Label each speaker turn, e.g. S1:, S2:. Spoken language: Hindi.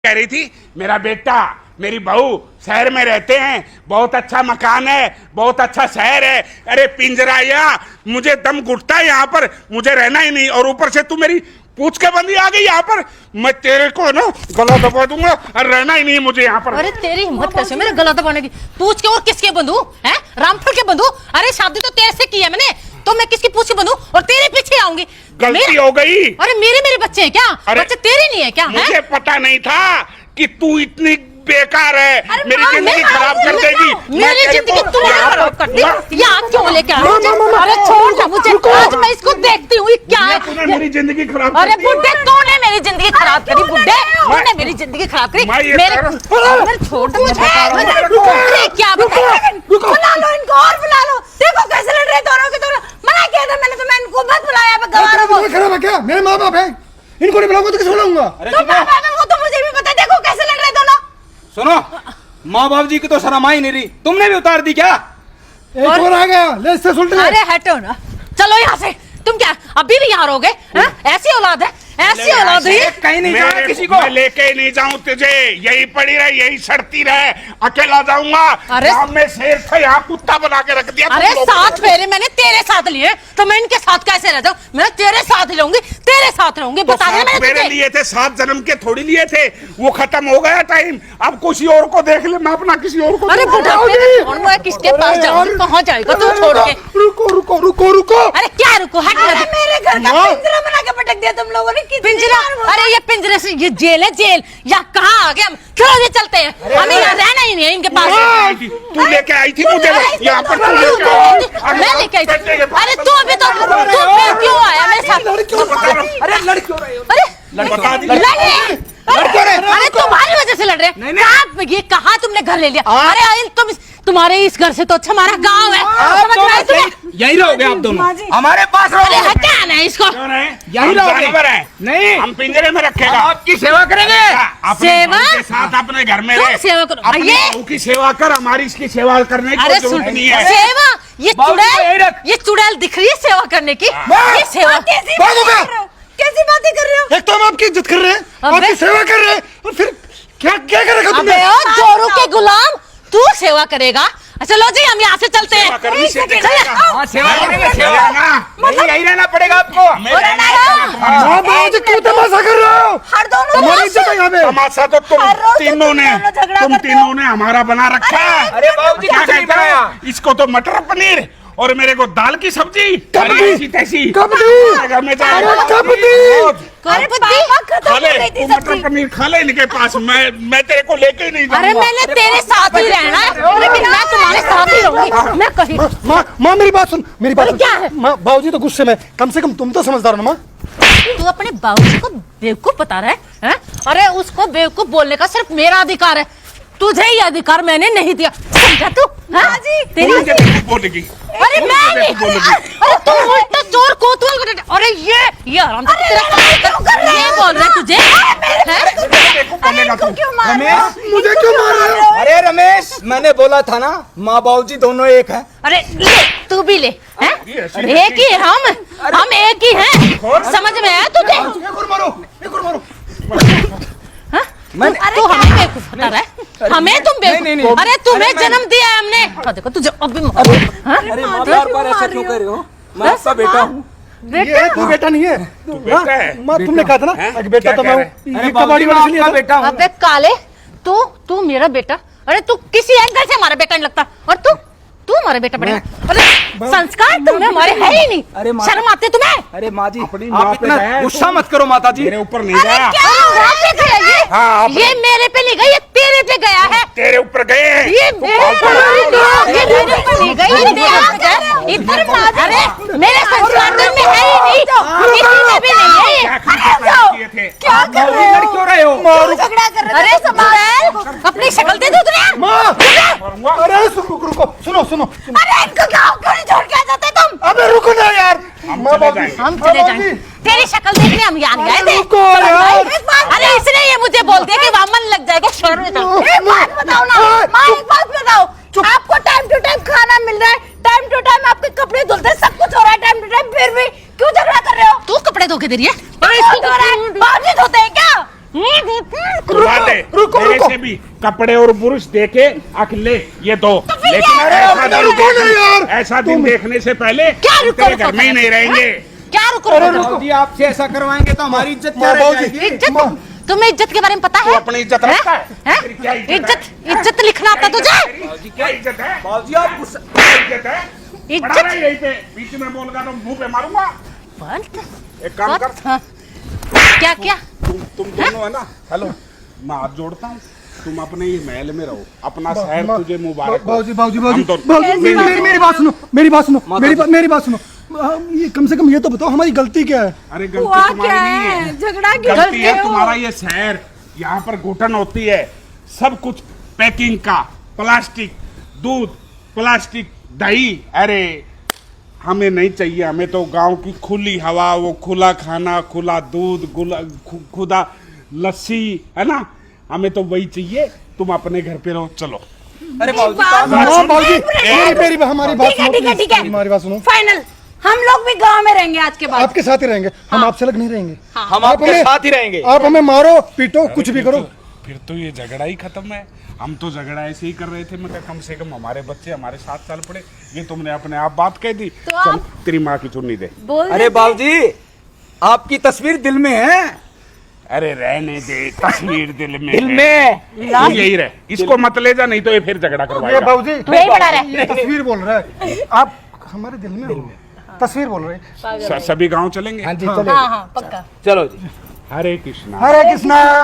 S1: कह रही थी मेरा बेटा मेरी बहू शहर में रहते हैं, बहुत अच्छा मकान है, बहुत अच्छा शहर है। अरे पिंजरा यहाँ मुझे दम घुटता है यहाँ पर, मुझे रहना ही नहीं। और ऊपर से तू मेरी पूछ के बंदी आ गई यहाँ पर, मैं तेरे को ना गला दबा दूंगा और रहना ही नहीं मुझे यहाँ पर।
S2: अरे तेरी हिम्मत कैसे मेरे गला दबाने की? पूछ के और किसके बंधु है? रामफल के बंधु? अरे शादी तो तेरे से की है मैंने, तो मैं किसकी पूछ के बंधु और तेरे पीछे आऊंगी?
S1: गलती हो गई।
S2: अरे मेरे बच्चे हैं क्या? बच्चे तेरे नहीं है क्या?
S1: मुझे पता नहीं था कि तू इतनी बेकार है, मेरी जिंदगी खराब कर देगी।
S2: मेरी जिंदगी तू खराब कर दी। यहाँ क्यों लेके आया? अरे छोड़ ना मुझे, आज मैं इसको देखती हूँ क्या है।
S1: तूने मेरी जिंदगी खराब।
S2: अरे बुड्ढे कौन है मेरी जिंदगी खराब करी? बुड्ढे कौन है मेरी जिंदगी खराब करी? मेरे छोड़ दो मुझे। क्या बुला लो इनको और बुला लो। देखो कैसे लड़ रहे दोनों के दोनों। मना किया था मैंने, तो मैं इनको मत बुलाया।
S3: खराब है क्या? मेरे माँ बाप है, इनको नहीं बुलाऊंगा तो किसको बुलाऊंगा?
S2: तो माँ बाप है वो तो मुझे भी पता है। देखो कैसे लड़ रहे दोनों।
S4: सुनो, माँ बाप जी की तो शर्म आई नहीं रही, तुमने भी उतार दी क्या?
S3: एक और आ गया, ले इससे सुलट ले।
S2: अरे हटो ना, चलो यहाँ से। तुम क्या अभी भी यहाँ रहोगे? ऐसी औलाद है, ऐसी औलाद है।
S4: कहीं नहीं जाना किसी को।
S1: मैं लेके ही नहीं जाऊँ तुझे, यही पड़ी रहे, यही सड़ती रहे, अकेला जाऊंगा।
S2: अरे
S1: में शेर था, यहाँ कुत्ता बना के रख दिया।
S2: अरे 7 फेरे मैंने तेरे साथ लिए, तो मैं इनके साथ कैसे रह जाऊं? मैं तेरे साथ ही रहूंगी, तेरे साथ रहूंगी।
S1: तो
S2: बता देना
S1: मेरे लिए थे, 7 जन्म के थोड़ी लिए थे, वो खत्म हो गया टाइम। अब किसी और को देख ले, मैं अपना किसी और को।
S2: अरे बुढ़ापे किसके पास जाऊंगी? कहाँ जाएगा तू छोड़ के?
S3: रुको रुको रुको रुको।
S2: अरे क्या रुको? हट मेरे घर का पिंजरा बना के पटक दिया तुम लोगों ने। पिंजरा? अरे ये पिंजरे से ये जेल है, जेल। या कहाँ आ गए हम? चलो ये चलते हैं, हमें यहाँ रहना ही नहीं है इनके पास।
S1: तू लेके आई थी मुझे यहाँ पर,
S2: मैं लेके आई थी। अरे तू अभी तो फिर क्यों आया मेरे साथ?
S4: अरे लड़ क्यों रहे हो?
S2: अरे अरे तुम्हारी वजह से लड़ रहे हैं। ये कहाँ तुमने घर ले लिया? अरे तुम्हारे इस घर से तो अच्छा हमारा गांव है।
S4: यही रहोगे आप दोनों हमारे पास?
S2: अरे हटाना है इसको।
S4: यही रहोगे? नहीं,
S1: हम पिंजरे में रखेगा।
S4: आपकी सेवा करेंगे।
S2: सेवा
S1: के साथ अपने घर में
S2: तुम सेवा करो।
S1: अपनी बहू की सेवा कर, हमारी इसकी सेवा करने की जरूरत नहीं है।
S2: सेवा? ये चुड़ैल दिख रही है सेवा करने की? ये सेवा कैसी बातें कर रहे हो?
S3: एक तो हम आपकी इज्जत कर रहे हैं, आपकी सेवा कर रहे हैं, और फिर क्या क्या करेगा तुमने?
S2: अबे जोरू के गुलाम, तू सेवा करेगा? चलो जी हम यहाँ से चलते हैं।
S4: हाँ, सेवा करेंगे, सेवा। यही रहना पड़ेगा आपको।
S3: माँ बाप जी क्यों तमाशा कर रहे हो? हमारी इज्जत है यहाँ पे।
S1: तमाशा तो तुम तीनों ने हमारा बना रखा है।
S4: अरे बाबूजी
S1: क्या
S4: कुछ नहीं
S1: कहता है?
S4: बनाया।
S1: इसको तो मटर पनीर और मेरे को दाल की सब्जी।
S3: कब दी?
S1: ऐसी तैसी।
S3: कब दी?
S1: घर में
S3: कब दी?
S1: खा ले, तू मटर पनीर खा ले इनके पास। मैं तेरे को लेके ही नहीं जाऊंगा।
S2: अरे मैंने तेरे साथ ही रहना है, लेकिन मैं तुम्हारे साथ ही रहूंगी। मैं कहीं
S3: माँ मेरी बात सुन, मेरी बात
S2: अरे क्या है?
S3: माँ बाबूजी तो गुस्से में, कम से कम तुम तो समझदार हो ना माँ।
S2: तू अपने बाबूजी को बेवकूफ बता रहा है? अरे उसको बेवकूफ बोलने का सिर्फ मेरा अधिकार है, तुझे ये अधिकार मैंने नहीं दिया। समझा तू? तेरी
S1: बोलेगी।
S2: अरे मैं नहीं। अरे तू उल्टा चोर कोतवाल। अरे ये आराम से ये बोल रहा है तुझे?
S3: मुझे क्यों मार रहे हो?
S4: अरे रमेश, मैंने बोला था ना, माँ बाबू जी दोनों एक है।
S2: अरे ले तू भी ले। एक ही है हम एक ही हैं। समझ में आया तुझे?
S3: एक और मारो, एक और मारो।
S2: तू हमें बेवकूफ बता रहा है? हमें तुम बेवकूफ? अरे तुम्हें जन्म दिया है हमने। देखो तुझे अभी
S4: अरे माँ बार ऐसा क्यों कर रहे हो? मैं आपका बेटा हूँ।
S3: ये तू बेटा नहीं है,
S1: बेटा है।
S3: माँ तुमने कहा था ना कि बेटा तो मैं हूँ।
S4: अरे
S3: कबाड़ी वाला
S4: आपका बेटा हूँ।
S2: अबे काले, तू मेरा बेटा? अरे तू किसी एंगल से हमारा बेटा नहीं लगता, और तू हमारा बेटा बनेगा? अरे संस्कार तुम्हें हमारे है ही नहीं।
S4: अरे
S2: शर्म आती है तुम्हें?
S4: अरे माँ जी,
S1: अपनी माँ
S4: आप
S1: पे
S4: इतना
S1: गए।
S4: गुस्सा मत करो माता जी।
S1: मेरे ऊपर नहीं गया।
S2: हाँ, ये मेरे पे नहीं गया, ये तेरे पे गया है।
S1: तेरे ऊपर गए।
S2: ये मेरे ऊपर नहीं गया, ये तेरे पे गया। इधर अरे मेरे संस्कार तो में है ही नहीं, किसी में भी नहीं है ये।
S4: क्या कर रहे हो? लड़ क्यों रहे हो?
S2: झगड़ा कर रहे हो? अरे संभाल, अपनी शक्ल दे दो तुझे।
S3: माँ अरे रुको, सुनो।
S2: अरे इनको गाँव क्यों नहीं छोड़ के आ जाते तुम?
S3: अबे रुको ना यार। माँ बाप
S2: हम चले जाएंगे, तेरी शक्ल देखने हम यहाँ गए थे।
S3: रुको यार।
S2: अरे इसने ये मुझे बोल दिया कि वहाँ मन लग जाएगा। शर्म नहीं आता? एक बात बताओ ना माँ, एक बात बताओ। आपको टाइम टू टाइम खाना मिल रहा है, टाइम टू टाइम आपके कपड़े धुलते हैं, सब कुछ हो रहा है टाइम टू टाइम, फिर भी क्यों झगड़ा कर रहे हो? तू कपड़े धो के दे रही है? बाबूजी धोते हैं क्या?
S1: धुलवा दे।
S3: रुको,
S1: मेरे
S3: रुको।
S1: से भी कपड़े और बुरुश देके अकेले ये दो, लेकिन
S2: क्या?
S1: ऐसा
S3: अरे
S1: दिन
S3: रुको ना यार।
S1: ऐसा दिन देखने से पहले
S2: क्या रुको,
S1: तेरे
S2: रुको,
S1: घर में ही नहीं रहेंगे।
S2: क्या रुको
S3: अरे
S2: रुको?
S3: रुको।
S4: जी आपसे ऐसा करवाएंगे तो हमारी इज्जत क्या
S3: माँ,
S4: रह
S3: बाबूजी।
S4: जाएगी?
S2: इज्जत, तुम्हें इज्जत के बारे में पता
S1: तू
S2: है?
S1: अपनी इज्जत रखता है?
S2: हैं?
S1: तेरी क्या इज्जत है?
S2: इज्जत लिखना आता तुझे?
S1: क्या इज्जत है?
S4: बाबूजी आप गुस्सा
S1: क्या इज्जत है?
S2: इज्जत?
S1: पढ़ा रहा है यहीं पे, बीच में बोलगा तो मुंह पे मारूंगा। एक काम कर,
S2: हाँ। क्या क्या?
S1: तुम दोनों है ना, हेलो, मैं हाथ जोड़ता हूँ, तुम अपने ही महल में रहो, अपना शहर तुझे मुबारक हो।
S3: बाबूजी बाबूजी
S1: हम
S3: बाबूजी
S1: दोनों-
S3: बाबूजी, मेरी बात सुनो, मेरी बात सुनो, मेरी बात सुनो। ये कम से कम ये तो बताओ हमारी गलती क्या है?
S1: अरे गलती तुम्हारी नहीं है,
S2: झगड़ा क्यों
S1: गलती है
S2: करते हो?
S1: तुम्हारा ये शहर, यहाँ पर घुटन होती है, सब कुछ पैकिंग का, प्लास्टिक, दूध, प्लास्टिक, दही, अरे हमें नहीं चाहिए, हमें तो गांव की खुली हवा, वो खुला खाना, खुला दूध, खुदा लस्सी, है ना, हमें तो वही चाहिए। तुम अपने घर पे रहो, चलो।
S4: अरे बाबूजी
S2: बात
S4: काम-
S3: हाँ बाबूजी, मेरी हमारी बात सुनो,
S2: ठीक है,
S3: please,
S2: ठीक है।
S3: हमारी बात सुनो।
S2: फाइनल, हम लोग भी गांव में रहेंगे आज के बाद।
S3: आपके साथ ही रहेंगे, हम आपसे अलग नहीं रहेंगे।
S4: हम
S3: आप
S4: आपके
S3: हमें-
S4: साथ ही रहेंगे।
S3: आप हमें मारो पीटो कुछ भी करो।
S1: फिर तो ये झगड़ा ही खत्म है। हम तो झगड़ा ऐसे ही कर रहे थे, मैं कम से कम हमारे बच्चे हमारे साथ चल पड़े, ये तुमने अपने आप बात कह दी।
S2: तो
S1: चल,
S2: आप-
S1: तेरी माँ की चुन्नी दे।
S2: बोल
S4: अरे बाबूजी आपकी तस्वीर दिल में है।
S1: अरे रहने दे, तस्वीर दिल में
S4: दिल
S1: है।
S4: में
S1: तू यही रहे, इसको मत ले जा, नहीं तो ये फिर झगड़ा
S3: ये
S1: करवाएगा।
S3: बाबूजी
S2: वही बड़ा रहे।
S3: ये तस्वीर बोल रहा है, आप हमारे दिल में हो। तस्वीर बोल रहे हैं।
S1: सभी गांव चलेंगे।
S4: हाँ जी
S2: हाँ हाँ पक्का।
S4: चलो जी।
S1: हरे कृष्णा।
S3: हरे कृष्णा।